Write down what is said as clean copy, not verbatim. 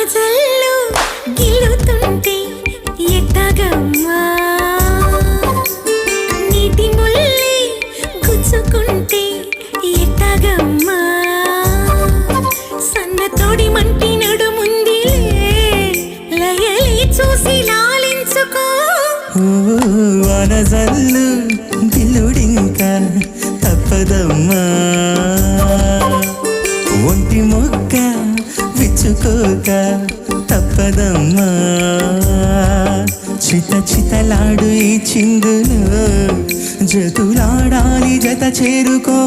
వానజల్లు గిల్లుతుంటే ఎట్టగమ్మా నీటి ముల్లి గుచ్చుకుంటే ఎట్టగమ్మా సన్న తోడి మంటి నడుముందిలే లయలి చూసి లాలించుకో వానజల్లు గిల్లుడింకా తప్పదమ్మా ఒంటి మొక్క విచ్చుకోక తప్పదమ్మా చిత చితలాడు ఈ చిందులో జతులాడాలి జత చేరుకో